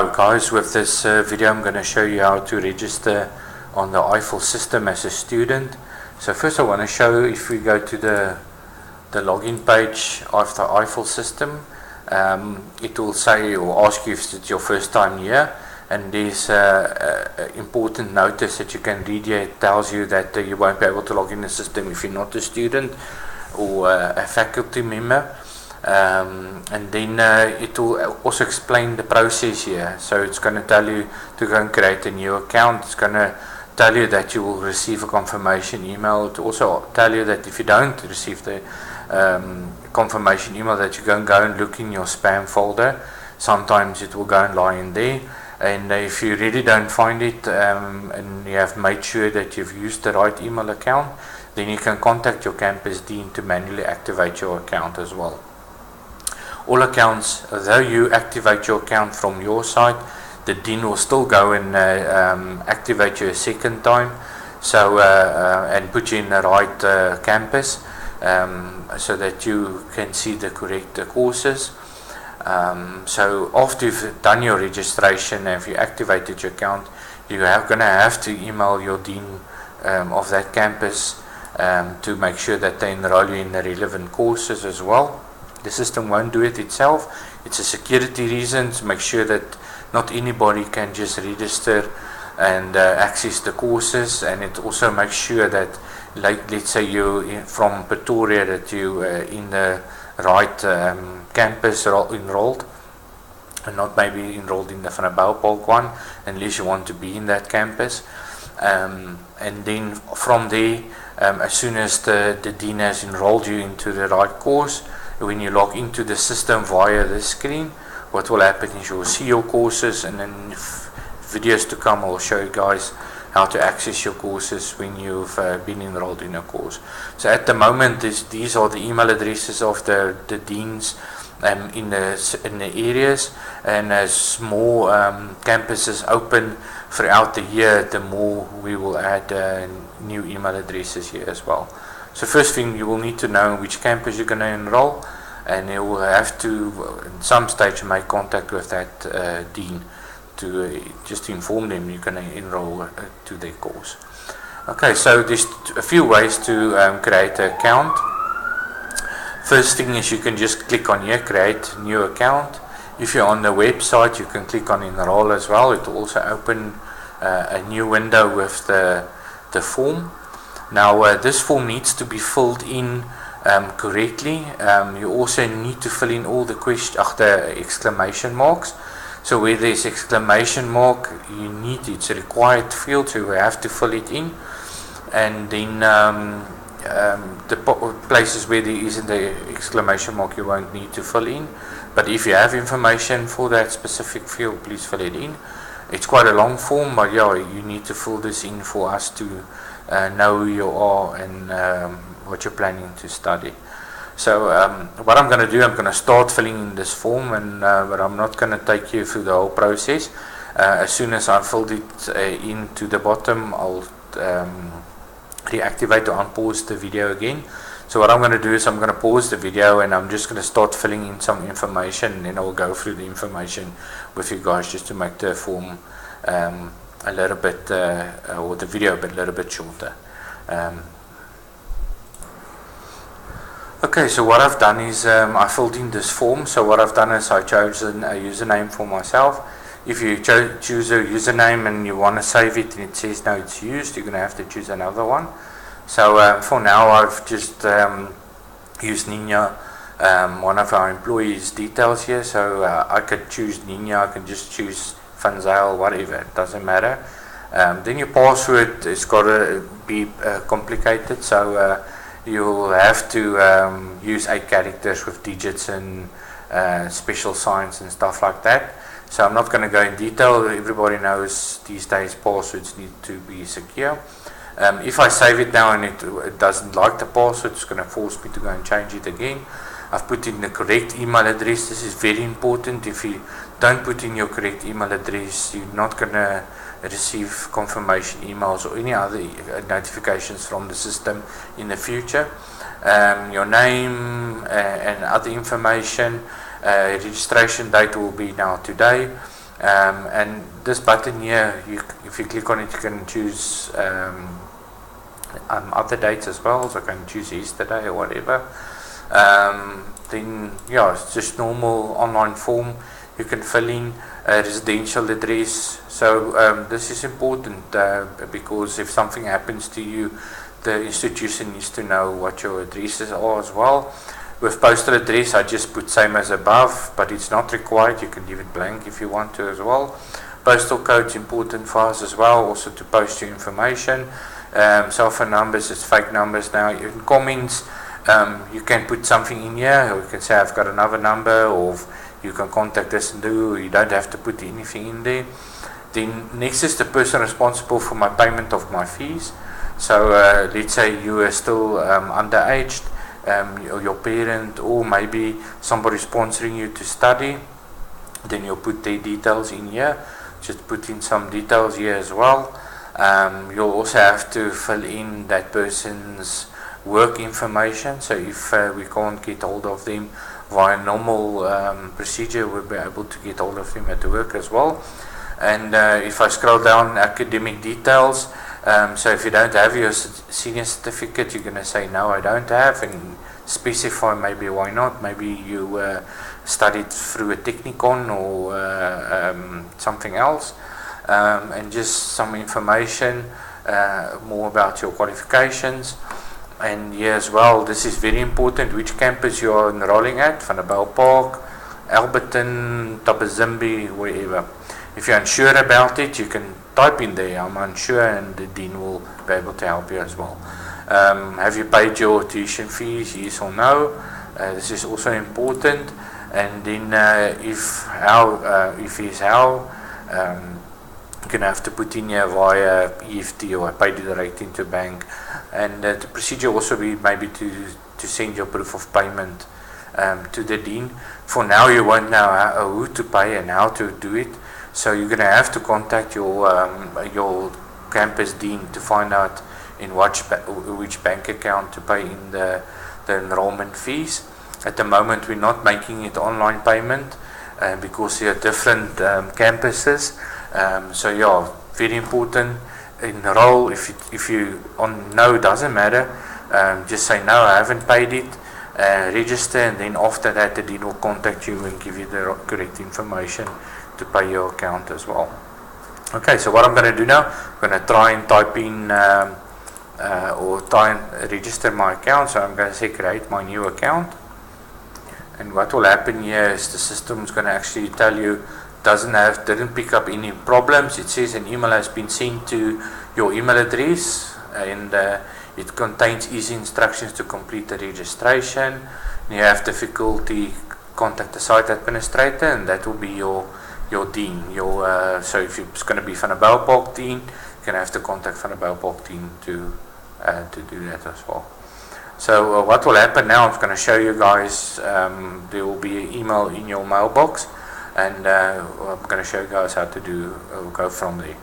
Hello guys, with this video I'm going to show you how to register on the IFIL system as a student. So first I want to show, if we go to the login page of the IFIL system, it will say or ask you if it's your first time here, and there's an important notice that you can read here. It tells you that you won't be able to log in the system if you're not a student or a faculty member. And then it will also explain the process here. So it's going to tell you to go and create a new account. It's going to tell you that you will receive a confirmation email. It will also tell you that if you don't receive the confirmation email, that you go and look in your spam folder. Sometimes it will go and lie in there. And if you really don't find it, and you have made sure that you've used the right email account, then you can contact your campus dean to manually activate your account as well. All accounts, though you activate your account from your side, the dean will still go and activate you a second time, so and put you in the right campus, so that you can see the correct courses. So after you've done your registration and if you activated your account, you are going to have to email your dean of that campus to make sure that they enroll you in the relevant courses as well. The system won't do it itself. It's a security reason to make sure that not anybody can just register and access the courses, and it also makes sure that, like, let's say you're from Pretoria, that you in the right campus enrolled, and not maybe enrolled in the Van der Bouwpark one, unless you want to be in that campus. And then from there, as soon as the dean has enrolled you into the right course, when you log into the system via this screen, what will happen is you will see your courses, and then videos to come will show you guys how to access your courses when you've been enrolled in a course. So at the moment, these are the email addresses of the deans in the areas, and as more campuses open throughout the year, the more we will add new email addresses here as well. So first thing, you will need to know which campus you're going to enroll, and you will have to, at some stage, make contact with that dean to just inform them you're going to enroll to their course. Okay, so there's a few ways to create an account. First thing is you can just click on here, create new account. If you're on the website, you can click on enroll as well. It will also open a new window with the form. Now this form needs to be filled in correctly. You also need to fill in all the questions after exclamation marks. So where there's exclamation mark, it's a required field, so you have to fill it in. And then the places where there isn't the exclamation mark, you won't need to fill in. But if you have information for that specific field, please fill it in. It's quite a long form, but yeah, you need to fill this in for us to know who you are and what you're planning to study. So what I'm going to do, I'm going to start filling in this form, and but I'm not going to take you through the whole process. As soon as I've filled it in to the bottom, I'll reactivate or unpause the video again. So what I'm going to do is I'm going to pause the video, and I'm just going to start filling in some information, and then I'll go through the information with you guys just to make the form a little bit, or the video a little bit shorter. Okay, so what I've done is I filled in this form. So what I've done is I chosen a username for myself. If you choose a username and you want to save it and it says no, it's used, you're going to have to choose another one. So for now, I've just used Nina, one of our employees' details here. So I could choose Nina, I can just choose Van Zyl, whatever, it doesn't matter. Then your password is got to be complicated, so you'll have to use 8 characters with digits and special signs and stuff like that. So I'm not going to go in detail. Everybody knows these days passwords need to be secure. If I save it now and it doesn't like the password, it's going to force me to go and change it again. I've put in the correct email address. This is very important. If you don't put in your correct email address, you're not going to receive confirmation emails or any other notifications from the system in the future. Your name and other information. Registration date will be now today. And this button here, if you click on it, you can choose other dates as well, so I can choose yesterday or whatever. Then yeah, it's just normal online form. You can fill in a residential address. So this is important because if something happens to you, the institution needs to know what your addresses are as well. With postal address, I just put same as above, but it's not required. You can leave it blank if you want to as well. Postal code is important for us as well, also to post your information. Cell phone numbers is fake numbers now. In comments, you can put something in here, or you can say I've got another number, or you can contact us and do. You don't have to put anything in there. Then next is the person responsible for my payment of my fees. So let's say you are still underaged, your parent, or maybe somebody sponsoring you to study, then you'll put their details in here. Just put in some details here as well. You'll also have to fill in that person's work information. So if we can't get hold of them via normal procedure, we'll be able to get hold of them at the work as well. And if I scroll down, academic details. So if you don't have your senior certificate, you're going to say no, I don't have, and specify maybe why not. Maybe you studied through a technicon or something else, and just some information more about your qualifications. And here as well, this is very important, which campus you are enrolling at, Van der Bijl Park, Alberton, Tabazimbi, wherever. If you're unsure about it, you can type in there, I'm unsure, and the dean will be able to help you as well. Have you paid your tuition fees, yes or no? This is also important. And then if yes, how, you're going to have to put in here via EFT, or I paid it direct into bank. And the procedure also be maybe to send your proof of payment to the dean. For now, you won't know who to pay and how to do it. So you're going to have to contact your campus dean to find out in which bank account to pay in the enrollment fees. At the moment, we're not making it online payment because there are different campuses. So yeah, very important. Enroll. If you on no, doesn't matter. Just say no, I haven't paid it. Register, and then after that, the dean will contact you and give you the correct information to pay your account as well. Okay, so what I'm going to do now, I'm going to try and type in or try and register my account. So I'm going to say create my new account, and what will happen here is the system is going to actually tell you didn't pick up any problems. It says an email has been sent to your email address, and it contains easy instructions to complete the registration. And you have difficulty, contact the site administrator, and that will be your dean. So if it's going to be Van der Bijl Park dean, you're going to have to contact Van der Bijl Park dean to do that as well. So what will happen now, I'm going to show you guys, there will be an email in your mailbox, and I'm going to show you guys how to go from there.